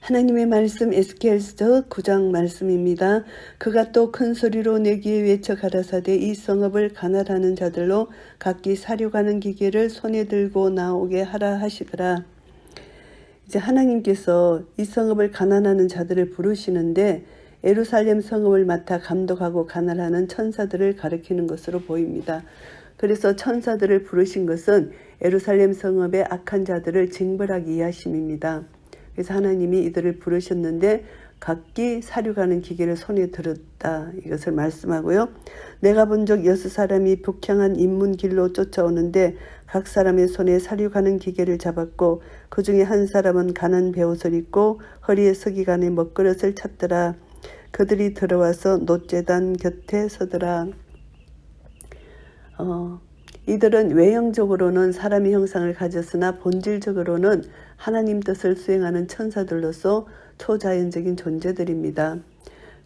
하나님의 말씀 에스겔서 9장 말씀입니다. 그가 또 큰 소리로 내 귀에 외쳐 가라사대 이 성읍을 가난하는 자들로 각기 사륙하는 기계를 손에 들고 나오게 하라 하시더라. 이제 하나님께서 이 성읍을 가난하는 자들을 부르시는데 예루살렘 성읍을 맡아 감독하고 가난하는 천사들을 가리키는 것으로 보입니다. 그래서 천사들을 부르신 것은 예루살렘 성읍의 악한 자들을 징벌하기 위하심입니다. 그래서 하나님이 이들을 부르셨는데 각기 사륙하는 기계를 손에 들었다. 이것을 말씀하고요. 내가 본 적 6사람이 북향한 인문길로 쫓아오는데 각 사람의 손에 사륙하는 기계를 잡았고 그 중에 한 사람은 가난 베옷을 입고 허리에 서기관의 먹그릇을 찼더라. 그들이 들어와서 놋제단 곁에 서더라. 이들은 외형적으로는 사람의 형상을 가졌으나 본질적으로는 하나님 뜻을 수행하는 천사들로서 초자연적인 존재들입니다.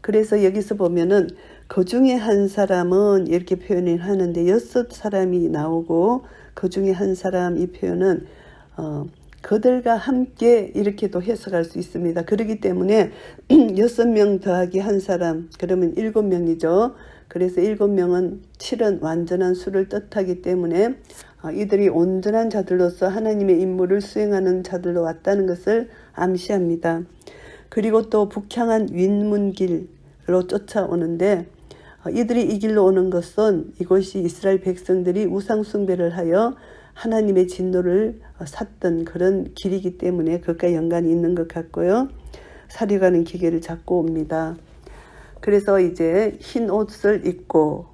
그래서 여기서 보면은 그 중에 한 사람은 이렇게 표현을 하는데 6사람이 나오고 그 중에 한 사람 이 표현은 그들과 함께 이렇게도 해석할 수 있습니다. 그렇기 때문에 6명 더하기 한 사람 그러면 7명이죠. 그래서 7명은 7은 완전한 수를 뜻하기 때문에 이들이 온전한 자들로서 하나님의 임무를 수행하는 자들로 왔다는 것을 암시합니다. 그리고 또 북향한 윈문길로 쫓아오는데 이들이 이 길로 오는 것은 이곳이 이스라엘 백성들이 우상 숭배를 하여 하나님의 진노를 샀던 그런 길이기 때문에 그것과 연관이 있는 것 같고요. 사륙하는 기계를 잡고 옵니다. 그래서 이제 흰 옷을 입고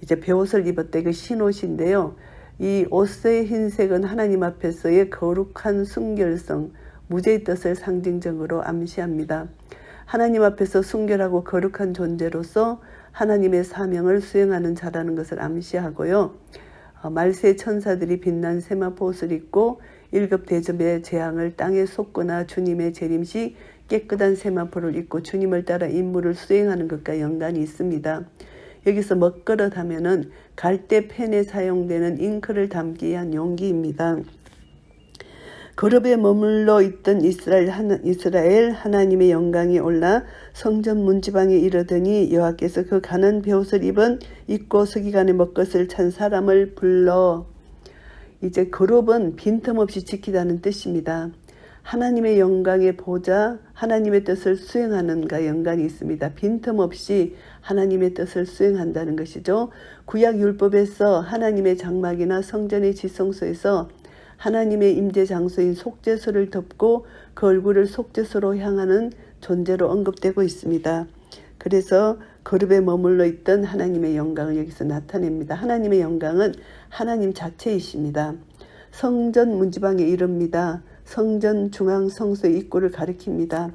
이제 베옷을 입었다. 이거 흰 옷인데요. 이 옷의 흰색은 하나님 앞에서의 거룩한 순결성, 무죄의 뜻을 상징적으로 암시합니다. 하나님 앞에서 순결하고 거룩한 존재로서 하나님의 사명을 수행하는 자라는 것을 암시하고요. 말세 천사들이 빛난 세마포 옷을 입고 1급 대접의 재앙을 땅에 쏟거나 주님의 재림시 깨끗한 세마포를 입고 주님을 따라 임무를 수행하는 것과 연관이 있습니다. 여기서 먹그릇 하면은 갈대 펜에 사용되는 잉크를 담기 위한 용기입니다. 그룹에 머물러 있던 이스라엘 하나님의 영광이 올라 성전 문지방에 이르더니 여호와께서 그 가난 베옷을 입고 서기관의 먹것을 찬 사람을 불러. 이제 그룹은 빈틈없이 지키다는 뜻입니다. 하나님의 영광의 보좌, 하나님의 뜻을 수행하는가 연관이 있습니다. 빈틈없이 하나님의 뜻을 수행한다는 것이죠. 구약 율법에서 하나님의 장막이나 성전의 지성소에서 하나님의 임재 장소인 속죄소를 덮고 그 얼굴을 속죄소로 향하는 존재로 언급되고 있습니다. 그래서 그룹에 머물러 있던 하나님의 영광을 여기서 나타냅니다. 하나님의 영광은 하나님 자체이십니다. 성전 문지방에 이릅니다. 성전 중앙 성소의 입구를 가리킵니다.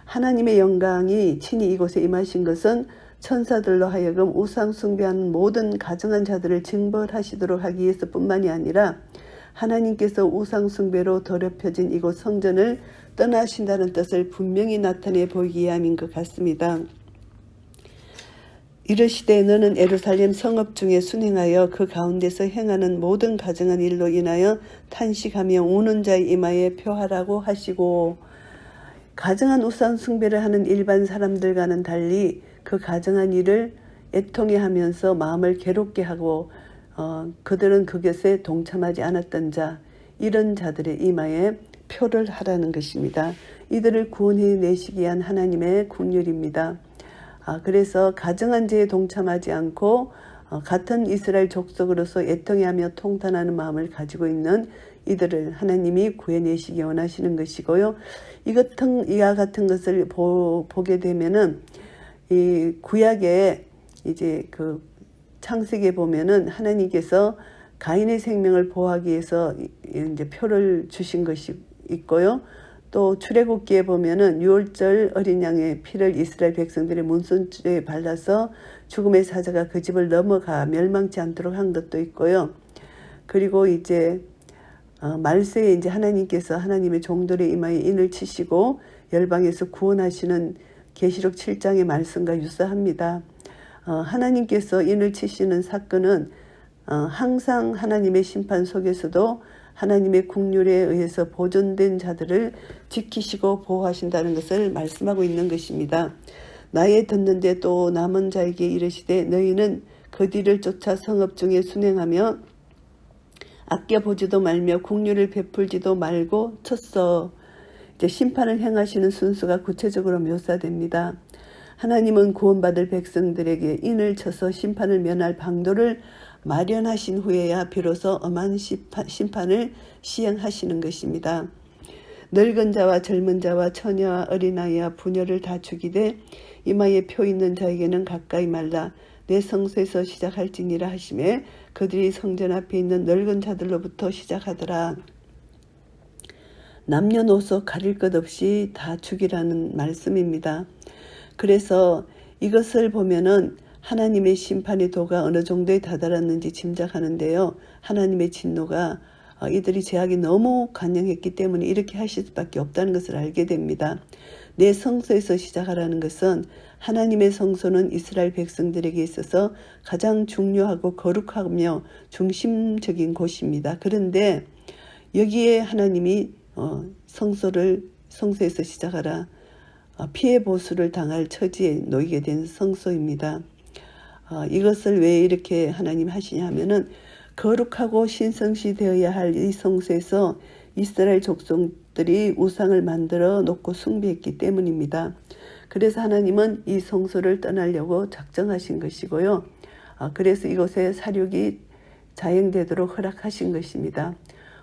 하나님의 영광이 친히 이곳에 임하신 것은 천사들로 하여금 우상 숭배하는 모든 가증한 자들을 징벌하시도록 하기 위해서 뿐만이 아니라 하나님께서 우상 숭배로 더럽혀진 이곳 성전을 떠나신다는 뜻을 분명히 나타내 보이기 위함인 것 같습니다. 이르시되 너는 예루살렘 성읍 중에 순행하여 그 가운데서 행하는 모든 가증한 일로 인하여 탄식하며 우는 자의 이마에 표하라고 하시고, 가증한 우상 숭배를 하는 일반 사람들과는 달리 그 가증한 일을 애통해 하면서 마음을 괴롭게 하고 그들은 그것에 동참하지 않았던 자, 이런 자들의 이마에 표를 하라는 것입니다. 이들을 구원해내시기 위한 하나님의 국률입니다. 그래서 가증한 죄에 동참하지 않고 같은 이스라엘 족속으로서 애통해하며 통탄하는 마음을 가지고 있는 이들을 하나님이 구해내시기 원하시는 것이고요. 이와 같은 것을 보게 되면은 이 구약에 이제 그 창세기에 보면은 하나님께서 가인의 생명을 보호하기 위해서 이제 표를 주신 것이 있고요. 또 출애굽기에 보면은 유월절 어린 양의 피를 이스라엘 백성들의 문손줄에 발라서 죽음의 사자가 그 집을 넘어가 멸망치 않도록 한 것도 있고요. 그리고 이제 말세에 이제 하나님께서 하나님의 종들의 이마에 인을 치시고 열방에서 구원하시는 계시록 7장의 말씀과 유사합니다. 하나님께서 인을 치시는 사건은 항상 하나님의 심판 속에서도 하나님의 국률에 의해서 보존된 자들을 지키시고 보호하신다는 것을 말씀하고 있는 것입니다. 나에 듣는데 또 남은 자에게 이르시되 너희는 그 뒤를 쫓아 성읍 중에 순행하며 아껴보지도 말며 국률을 베풀지도 말고 쳤어. 이제 심판을 행하시는 순수가 구체적으로 묘사됩니다. 하나님은 구원받을 백성들에게 인을 쳐서 심판을 면할 방도를 마련하신 후에야 비로소 엄한 심판을 시행하시는 것입니다. 늙은 자와 젊은 자와 처녀와 어린아이와 부녀를 다 죽이되 이마에 표 있는 자에게는 가까이 말라 내 성소에서 시작할지니라 하시매 그들이 성전 앞에 있는 늙은 자들로부터 시작하더라. 남녀노소 가릴 것 없이 다 죽이라는 말씀입니다. 그래서 이것을 보면은 하나님의 심판의 도가 어느 정도에 다다랐는지 짐작하는데요. 하나님의 진노가 이들이 죄악이 너무 간영했기 때문에 이렇게 하실 수밖에 없다는 것을 알게 됩니다. 내 성소에서 시작하라는 것은 하나님의 성소는 이스라엘 백성들에게 있어서 가장 중요하고 거룩하며 중심적인 곳입니다. 그런데 여기에 하나님이 성소에서 시작하라 피해 보수를 당할 처지에 놓이게 된 성소입니다. 이것을 왜 이렇게 하나님 하시냐 하면은 거룩하고 신성시 되어야 할 이 성소에서 이스라엘 족속들이 우상을 만들어 놓고 숭배했기 때문입니다. 그래서 하나님은 이 성소를 떠나려고 작정하신 것이고요. 그래서 이곳에 사륙이 자행되도록 허락하신 것입니다.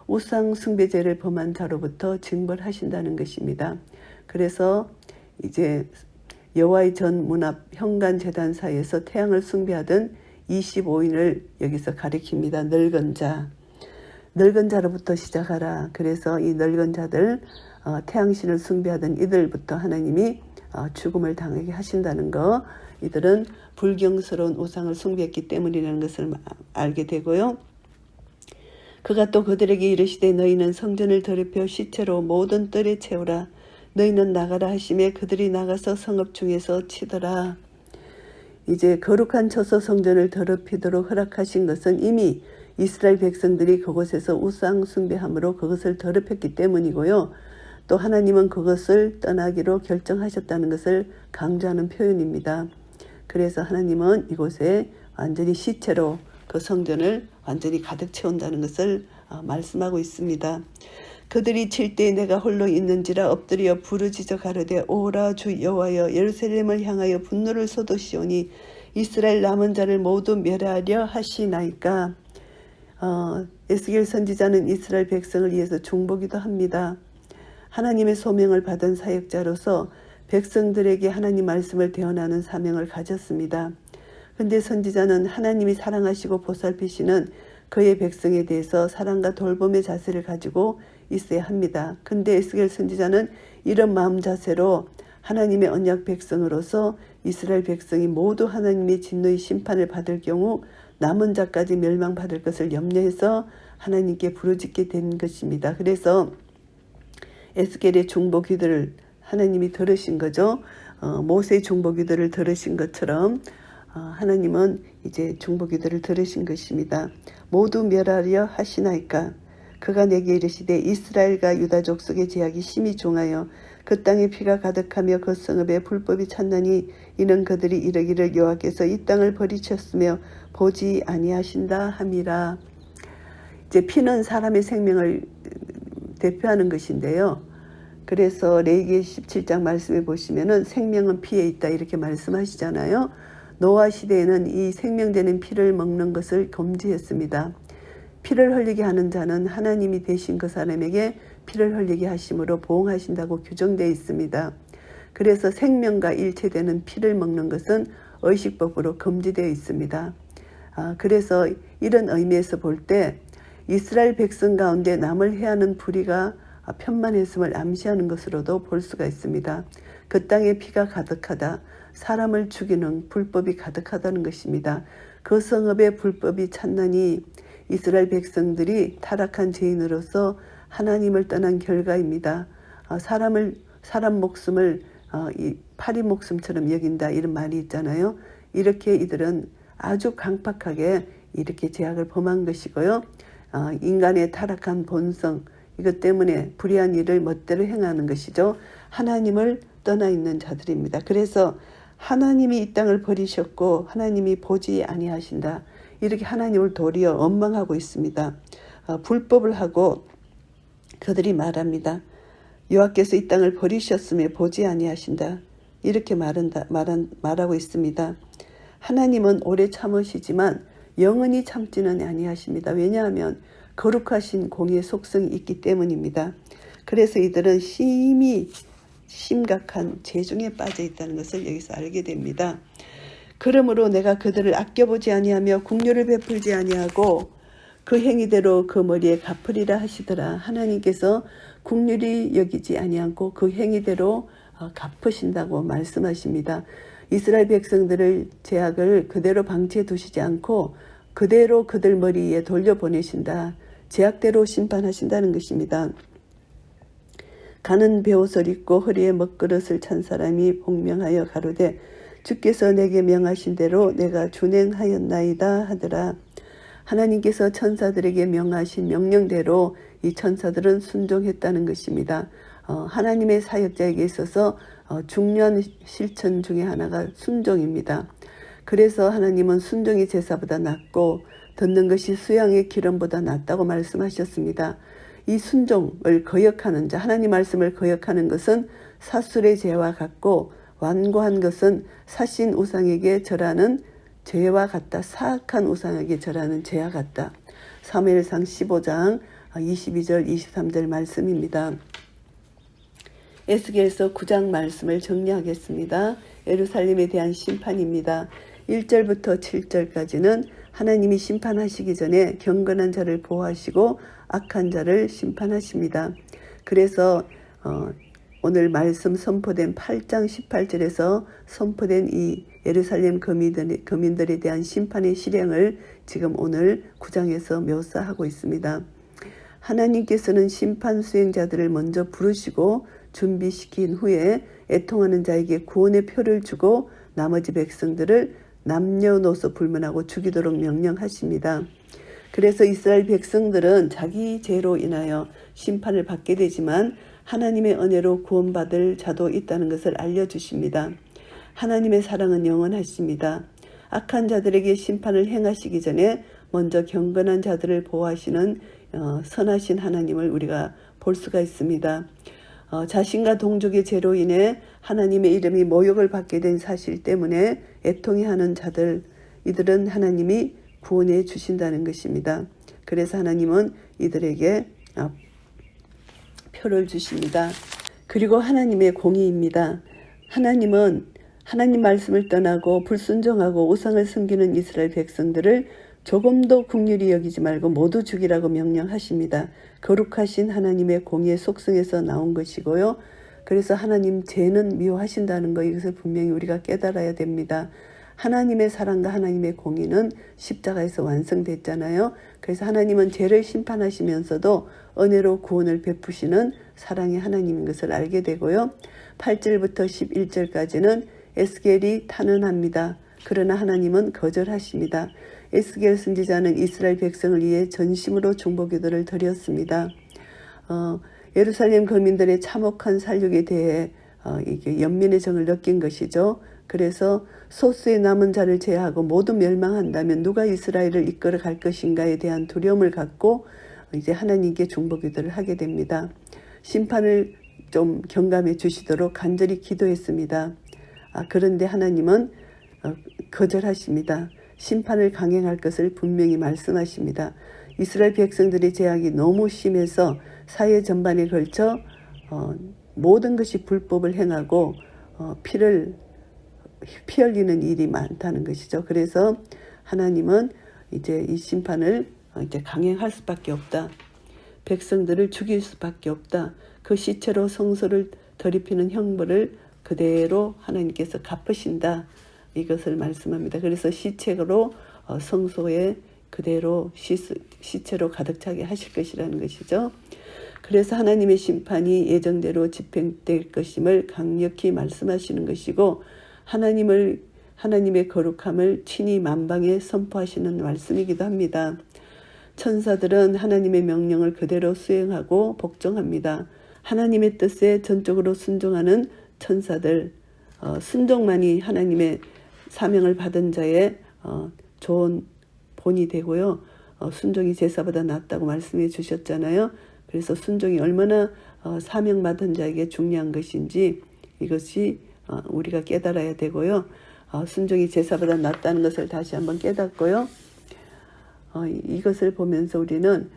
우상 숭배죄를 범한 자로부터 징벌하신다는 것입니다. 그래서 이제 여호와의 전 문 앞 현관 제단 사이에서 태양을 숭배하던 25인을 여기서 가리킵니다. 늙은 자로부터 시작하라. 그래서 이 늙은 자들 태양신을 숭배하던 이들부터 하나님이 죽음을 당하게 하신다는 거, 이들은 불경스러운 우상을 숭배했기 때문이라는 것을 알게 되고요. 그가 또 그들에게 이르시되 너희는 성전을 더럽혀 시체로 모든 뜰에 채우라. 너희는 나가라 하시매 그들이 나가서 성읍 중에서 치더라. 이제 거룩한 처소 성전을 더럽히도록 허락하신 것은 이미 이스라엘 백성들이 그곳에서 우상 숭배함으로 그것을 더럽혔기 때문이고요. 또 하나님은 그것을 떠나기로 결정하셨다는 것을 강조하는 표현입니다. 그래서 하나님은 이곳에 완전히 시체로 그 성전을 완전히 가득 채운다는 것을 말씀하고 있습니다. 그들이 칠 때 내가 홀로 있는지라 엎드려 부르짖어 가로되 오라 주 여호와여 예루살렘을 향하여 분노를 쏟으시오니 이스라엘 남은 자를 모두 멸하려 하시나이까. 에스겔 선지자는 이스라엘 백성을 위해서 중보기도 합니다. 하나님의 소명을 받은 사역자로서 백성들에게 하나님 말씀을 대언하는 사명을 가졌습니다. 근데 선지자는 하나님이 사랑하시고 보살피시는 그의 백성에 대해서 사랑과 돌봄의 자세를 가지고 있어야 합니다. 근데 에스겔 선지자는 이런 마음 자세로 하나님의 언약 백성으로서 이스라엘 백성이 모두 하나님의 진노의 심판을 받을 경우 남은 자까지 멸망받을 것을 염려해서 하나님께 부르짖게 된 것입니다. 그래서 에스겔의 중보기도를 하나님이 들으신 거죠. 모세의 중보기도를 들으신 것처럼 하나님은 이제 중보기도를 들으신 것입니다. 모두 멸하려 하시나이까. 그가 내게 이르시되 이스라엘과 유다 족속의 제약이 심히 종하여 그 땅에 피가 가득하며 그 성읍에 불법이 찼나니 이는 그들이 이르기를 여호와께서 이 땅을 버리셨으며 보지 아니하신다 함이라. 이제 피는 사람의 생명을 대표하는 것인데요. 그래서 레위기 17장 말씀에 보시면은 생명은 피에 있다 이렇게 말씀하시잖아요. 노아 시대에는 이 생명되는 피를 먹는 것을 금지했습니다. 피를 흘리게 하는 자는 하나님이 되신 그 사람에게 피를 흘리게 하심으로 보응하신다고 규정되어 있습니다. 그래서 생명과 일체되는 피를 먹는 것은 의식법으로 금지되어 있습니다. 그래서 이런 의미에서 볼 때 이스라엘 백성 가운데 남을 해하는 불의가 편만했음을 암시하는 것으로도 볼 수가 있습니다. 그 땅에 피가 가득하다. 사람을 죽이는 불법이 가득하다는 것입니다. 그 성읍에 불법이 찼나니 이스라엘 백성들이 타락한 죄인으로서 하나님을 떠난 결과입니다. 사람 목숨을 파리 목숨처럼 여긴다 이런 말이 있잖아요. 이렇게 이들은 아주 강팍하게 이렇게 죄악을 범한 것이고요. 인간의 타락한 본성, 이것 때문에 불의한 일을 멋대로 행하는 것이죠. 하나님을 떠나 있는 자들입니다. 그래서 하나님이 이 땅을 버리셨고 하나님이 보지 아니하신다. 이렇게 하나님을 도리어 원망하고 있습니다. 불법을 하고 그들이 말합니다. 여호와께서 이 땅을 버리셨음에 보지 아니하신다. 이렇게 말하고 있습니다. 하나님은 오래 참으시지만 영원히 참지는 아니하십니다. 왜냐하면 거룩하신 공의 속성이 있기 때문입니다. 그래서 이들은 심각한 재중에 빠져 있다는 것을 여기서 알게 됩니다. 그러므로 내가 그들을 아껴보지 아니하며 긍휼을 베풀지 아니하고 그 행위대로 그 머리에 갚으리라 하시더라. 하나님께서 긍휼히 여기지 아니하고 그 행위대로 갚으신다고 말씀하십니다. 이스라엘 백성들을 죄악을 그대로 방치해 두시지 않고 그대로 그들 머리에 돌려보내신다. 죄악대로 심판하신다는 것입니다. 가는 베옷을 입고 허리에 먹그릇을 찬 사람이 복명하여 가로되 주께서 내게 명하신 대로 내가 준행하였나이다 하더라. 하나님께서 천사들에게 명하신 명령대로 이 천사들은 순종했다는 것입니다. 하나님의 사역자에게 있어서 중요한 실천 중에 하나가 순종입니다. 그래서 하나님은 순종이 제사보다 낫고 듣는 것이 수양의 기름보다 낫다고 말씀하셨습니다. 이 순종을 거역하는 자, 하나님 말씀을 거역하는 것은 사술의 죄와 같고 완고한 것은 사신 우상에게 절하는 죄와 같다. 사악한 우상에게 절하는 죄와 같다. 사무엘상 15장 22절 23절 말씀입니다. 에스겔서 9장 말씀을 정리하겠습니다. 예루살렘에 대한 심판입니다. 1절부터 7절까지는 하나님이 심판하시기 전에 경건한 자를 보호하시고 악한 자를 심판하십니다. 그래서 오늘 말씀 선포된 8장 18절에서 선포된 이 예루살렘 거민들에 대한 심판의 실행을 지금 오늘 9장에서 묘사하고 있습니다. 하나님께서는 심판 수행자들을 먼저 부르시고 준비시킨 후에 애통하는 자에게 구원의 표를 주고 나머지 백성들을 남녀노소 불문하고 죽이도록 명령하십니다. 그래서 이스라엘 백성들은 자기 죄로 인하여 심판을 받게 되지만 하나님의 은혜로 구원받을 자도 있다는 것을 알려주십니다. 하나님의 사랑은 영원하십니다. 악한 자들에게 심판을 행하시기 전에 먼저 경건한 자들을 보호하시는 선하신 하나님을 우리가 볼 수가 있습니다. 자신과 동족의 죄로 인해 하나님의 이름이 모욕을 받게 된 사실 때문에 애통해하는 자들, 이들은 하나님이 구원해 주신다는 것입니다. 그래서 하나님은 이들에게 표를 주십니다. 그리고 하나님의 공의입니다. 하나님은 하나님 말씀을 떠나고 불순종하고 우상을 섬기는 이스라엘 백성들을 조금도 긍휼히 여기지 말고 모두 죽이라고 명령하십니다. 거룩하신 하나님의 공의의 속성에서 나온 것이고요. 그래서 하나님 죄는 미워하신다는 것, 이것을 분명히 우리가 깨달아야 됩니다. 하나님의 사랑과 하나님의 공의는 십자가에서 완성됐잖아요. 그래서 하나님은 죄를 심판하시면서도 은혜로 구원을 베푸시는 사랑의 하나님인 것을 알게 되고요. 8절부터 11절까지는 에스겔이 탄원합니다. 그러나 하나님은 거절하십니다. 에스겔 선지자는 이스라엘 백성을 위해 전심으로 중보기도를 드렸습니다. 예루살렘 거민들의 참혹한 살육에 대해 이게 연민의 정을 느낀 것이죠. 그래서 소수의 남은 자를 제하고 모두 멸망한다면 누가 이스라엘을 이끌어 갈 것인가에 대한 두려움을 갖고 이제 하나님께 중보기도를 하게 됩니다. 심판을 좀 경감해 주시도록 간절히 기도했습니다. 그런데 하나님은 거절하십니다. 심판을 강행할 것을 분명히 말씀하십니다. 이스라엘 백성들의 죄악이 너무 심해서 사회 전반에 걸쳐 모든 것이 불법을 행하고 피 흘리는 일이 많다는 것이죠. 그래서 하나님은 이제 이 심판을 이제 강행할 수밖에 없다. 백성들을 죽일 수밖에 없다. 그 시체로 성소를 더럽히는 형벌을 그대로 하나님께서 갚으신다. 이것을 말씀합니다. 그래서 시체로 성소에 그대로 시체로 가득 차게 하실 것이라는 것이죠. 그래서 하나님의 심판이 예정대로 집행될 것임을 강력히 말씀하시는 것이고 하나님의 거룩함을 친히 만방에 선포하시는 말씀이기도 합니다. 천사들은 하나님의 명령을 그대로 수행하고 복종합니다. 하나님의 뜻에 전적으로 순종하는 천사들, 순종만이 하나님의 사명을 받은 자의 좋은 본이 되고요. 순종이 제사보다 낫다고 말씀해 주셨잖아요. 그래서 순종이 얼마나 사명받은 자에게 중요한 것인지 이것이 우리가 깨달아야 되고요. 순종이 제사보다 낫다는 것을 다시 한번 깨닫고요. 이것을 보면서 우리는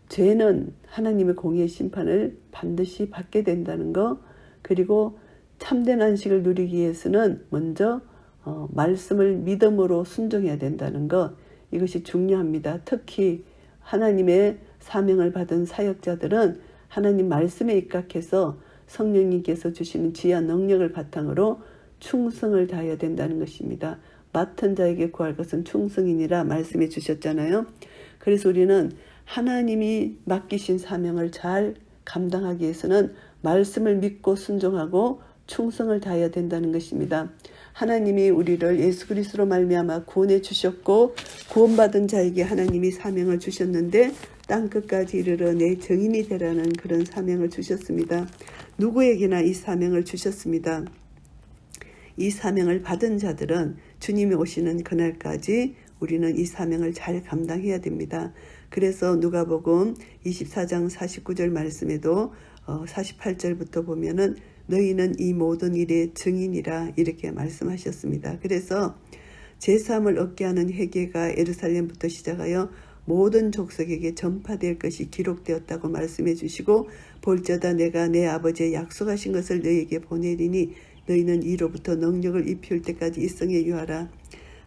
죄는 하나님의 공의의 심판을 반드시 받게 된다는 것, 그리고 참된 안식을 누리기 위해서는 먼저 말씀을 믿음으로 순종해야 된다는 것, 이것이 중요합니다. 특히 하나님의 사명을 받은 사역자들은 하나님 말씀에 입각해서 성령님께서 주시는 지혜와 능력을 바탕으로 충성을 다해야 된다는 것입니다. 맡은 자에게 구할 것은 충성이니라 말씀해 주셨잖아요. 그래서 우리는 하나님이 맡기신 사명을 잘 감당하기 위해서는 말씀을 믿고 순종하고 충성을 다해야 된다는 것입니다. 하나님이 우리를 예수 그리스도로 말미암아 구원해 주셨고 구원받은 자에게 하나님이 사명을 주셨는데 땅끝까지 이르러 내 증인이 되라는 그런 사명을 주셨습니다. 누구에게나 이 사명을 주셨습니다. 이 사명을 받은 자들은 주님이 오시는 그날까지 우리는 이 사명을 잘 감당해야 됩니다. 그래서 누가복음 24장 49절 말씀에도 48절부터 보면은 너희는 이 모든 일의 증인이라 이렇게 말씀하셨습니다. 그래서 제3을 얻게 하는 회개가 예루살렘부터 시작하여 모든 족속에게 전파될 것이 기록되었다고 말씀해 주시고 볼지어다 내가 내 아버지의 약속하신 것을 너희에게 보내리니 너희는 이로부터 능력을 입힐 때까지 이성에 유하라.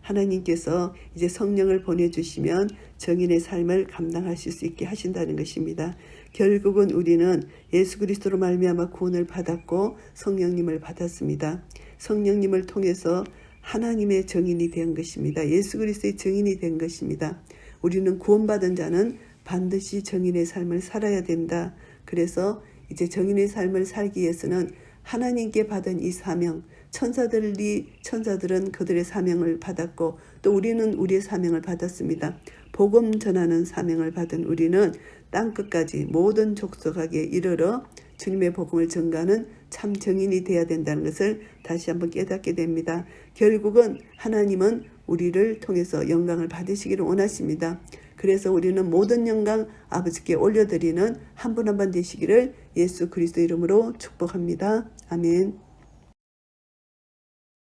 하나님께서 이제 성령을 보내주시면 정인의 삶을 감당하실 수 있게 하신다는 것입니다. 결국은 우리는 예수 그리스도로 말미암아 구원을 받았고 성령님을 받았습니다. 성령님을 통해서 하나님의 정인이 된 것입니다. 예수 그리스도의 정인이 된 것입니다. 우리는 구원받은 자는 반드시 정인의 삶을 살아야 된다. 그래서 이제 정인의 삶을 살기 위해서는 하나님께 받은 이 사명, 천사들은 그들의 사명을 받았고 또 우리는 우리의 사명을 받았습니다. 복음 전하는 사명을 받은 우리는 땅끝까지 모든 족속에게 이르러 주님의 복음을 전가하는 참 정인이 되어야 된다는 것을 다시 한번 깨닫게 됩니다. 결국은 하나님은 우리를 통해서 영광을 받으시기를 원하십니다. 그래서 우리는 모든 영광 아버지께 올려드리는 한 분 한 분 되시기를 예수 그리스도 이름으로 축복합니다. 아멘.